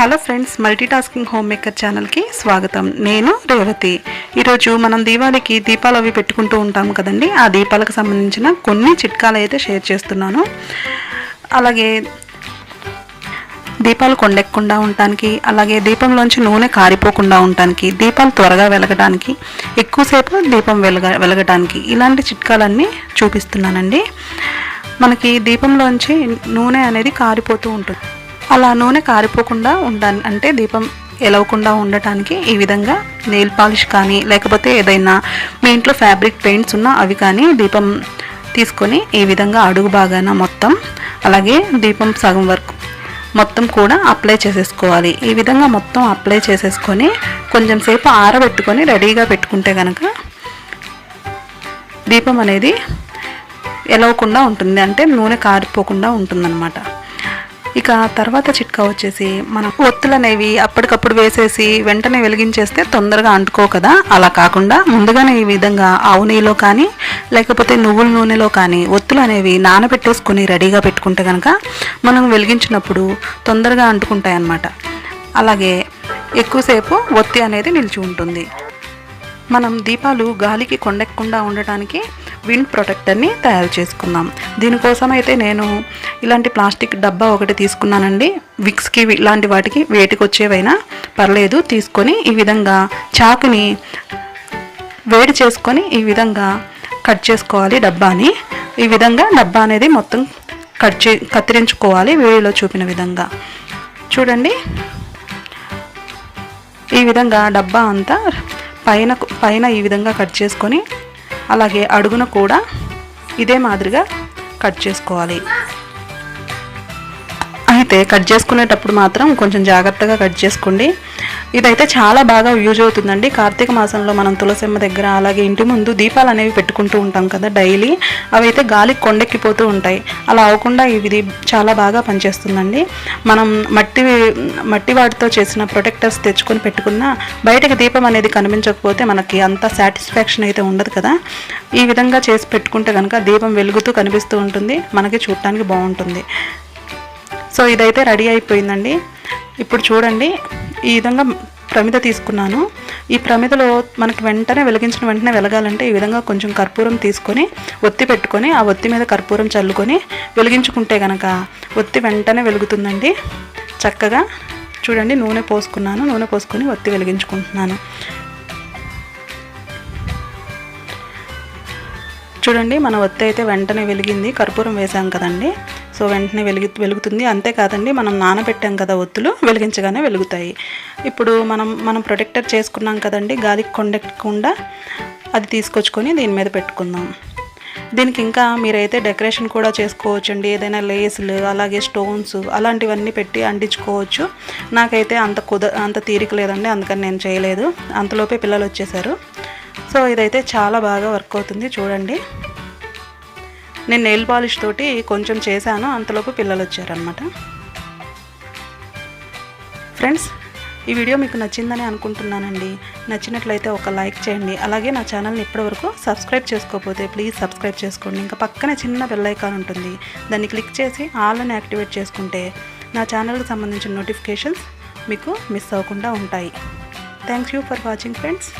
Hello friends, multitasking హోమ్మేకర్ ఛానల్కి స్వాగతం. నేను రేవతి. ఈరోజు మనం దీపావళికి దీపాలు అవి పెట్టుకుంటూ ఉంటాం కదండి. ఆ దీపాలకు సంబంధించిన కొన్ని చిట్కాలు అయితే షేర్ చేస్తున్నాను. అలాగే దీపాలు కొండెక్కకుండా ఉండటానికి, అలాగే దీపంలోంచి నూనె కారిపోకుండా ఉండటానికి, దీపాలు త్వరగా వెలగడానికి, ఎక్కువసేపు దీపం వెలగడానికి ఇలాంటి చిట్కాలన్నీ చూపిస్తున్నానండి. మనకి దీపంలోంచి నూనె అనేది కారిపోతూ ఉంటుంది. అలా నూనె కారిపోకుండా అంటే దీపం ఎలవకుండా ఉండటానికి ఈ విధంగా నెయిల్ పాలిష్ కానీ, లేకపోతే ఏదైనా మీ ఇంట్లో ఫ్యాబ్రిక్ పెయింట్స్ ఉన్నా అవి కానీ దీపం తీసుకొని ఈ విధంగా అడుగు భాగాన మొత్తం, అలాగే దీపం సగం వరకు మొత్తం కూడా అప్లై చేసేసుకోవాలి. ఈ విధంగా మొత్తం అప్లై చేసేసుకొని కొంచెం సేపు ఆరబెట్టుకొని రెడీగా పెట్టుకుంటే కనుక దీపం అనేది ఎలవకుండా ఉంటుంది, అంటే నూనె కారిపోకుండా ఉంటుందన్నమాట. ఇక తర్వాత చిట్కా వచ్చేసి, మనం ఒత్తులు అనేవి అప్పటికప్పుడు వేసేసి వెంటనే వెలిగించేస్తే తొందరగా అంటుకో కదా. అలా కాకుండా ముందుగానే ఈ విధంగా ఆవు నెయ్యిలో కానీ, లేకపోతే నువ్వుల నూనెలో కానీ ఒత్తులు అనేవి నానబెట్టేసుకొని రెడీగా పెట్టుకుంటే కనుక మనం వెలిగించినప్పుడు తొందరగా అంటుకుంటాయి అన్నమాట. అలాగే ఎక్కువసేపు ఒత్తి అనేది నిలిచి ఉంటుంది. మనం దీపాలు గాలికి కొండెక్కకుండా ఉండటానికి విండ్ ప్రొటెక్టర్ని తయారు చేసుకుందాం. దీనికోసం అయితే నేను ఇలాంటి ప్లాస్టిక్ డబ్బా ఒకటి తీసుకున్నానండి. విక్స్కి ఇలాంటి వాటికి వేటికి వచ్చేవైనా పర్లేదు తీసుకొని ఈ విధంగా చాకుని వేడి చేసుకొని ఈ విధంగా కట్ చేసుకోవాలి డబ్బాని. ఈ విధంగా డబ్బా అనేది మొత్తం కత్తిరించుకోవాలి వీడియోలో చూపిన విధంగా. చూడండి, ఈ విధంగా డబ్బా అంతా పైన ఈ విధంగా కట్ చేసుకొని, అలాగే అడుగున కూడా ఇదే మాదిరిగా కట్ చేసుకోవాలి. అయితే కట్ చేసుకునేటప్పుడు మాత్రం కొంచెం జాగ్రత్తగా కట్ చేసుకోండి. ఇదైతే చాలా బాగా యూజ్ అవుతుందండి. కార్తీక మాసంలో మనం తులసమ్మ దగ్గర, అలాగే ఇంటి ముందు దీపాలు అనేవి పెట్టుకుంటూ ఉంటాం కదా డైలీ. అవి అయితే గాలికి కొండెక్కిపోతూ ఉంటాయి. అలా అవ్వకుండా ఇది చాలా బాగా పనిచేస్తుందండి. మనం మట్టి వాటితో చేసిన ప్రొటెక్టర్స్ తెచ్చుకొని పెట్టుకున్నా బయటకి దీపం అనేది కనిపించకపోతే మనకి అంత సాటిస్ఫాక్షన్ అయితే ఉండదు కదా. ఈ విధంగా చేసి పెట్టుకుంటే కనుక దీపం వెలుగుతూ కనిపిస్తూ ఉంటుంది, మనకి చూడటానికి బాగుంటుంది. సో ఇదైతే రెడీ అయిపోయిందండి. ఇప్పుడు చూడండి, ఈ విధంగా ప్రమిద తీసుకున్నాను. ఈ ప్రమిదలో మనకి వెలిగించిన వెంటనే వెలగాలంటే ఈ విధంగా కొంచెం కర్పూరం తీసుకొని ఒత్తి పెట్టుకొని ఆ ఒత్తి మీద కర్పూరం చల్లుకొని వెలిగించుకుంటే కనుక ఒత్తి వెంటనే వెలుగుతుందండి చక్కగా. చూడండి, నూనె పోసుకొని ఒత్తి వెలిగించుకుంటున్నాను. చూడండి, మన ఒత్తి అయితే వెంటనే వెలిగింది. కర్పూరం వేసాం కదండి, సో వెంటనే వెలుగుతుంది. అంతేకాదండి, మనం నానబెట్టాం కదా ఒత్తులు, వెలిగించగానే వెలుగుతాయి. ఇప్పుడు మనం ప్రొటెక్టర్ చేసుకున్నాం కదండి గాలికి కొండెక్కకుండా, అది తీసుకొచ్చుకొని దీని మీద పెట్టుకుందాం. దీనికి ఇంకా మీరైతే డెకరేషన్ కూడా చేసుకోవచ్చండి. ఏదైనా లేసులు, అలాగే స్టోన్స్ అలాంటివన్నీ పెట్టి అంటించుకోవచ్చు. నాకైతే అంత తీరిక లేదండి, అందుకని నేను చేయలేదు. అంతలోపే పిల్లలు వచ్చేసారు. సో ఇదైతే చాలా బాగా వర్క్ అవుతుంది. చూడండి, నేను నెయిల్ పాలిష్ తోటి కొంచెం చేశాను, అంతలోపు పిల్లలు వచ్చారనమాట. ఫ్రెండ్స్, ఈ వీడియో మీకు నచ్చిందని అనుకుంటున్నానండి. నచ్చినట్లయితే ఒక లైక్ చేయండి. అలాగే నా ఛానల్ని ఇప్పటివరకు సబ్స్క్రైబ్ చేసుకోకపోతే ప్లీజ్ సబ్స్క్రైబ్ చేసుకోండి. ఇంకా పక్కనే చిన్న బెల్ ఐకాన్ ఉంటుంది, దాన్ని క్లిక్ చేసి ఆల్ అని యాక్టివేట్ చేసుకుంటే నా ఛానల్కి సంబంధించిన నోటిఫికేషన్స్ మీకు మిస్ అవ్వకుండా ఉంటాయి. Thanks you for watching friends.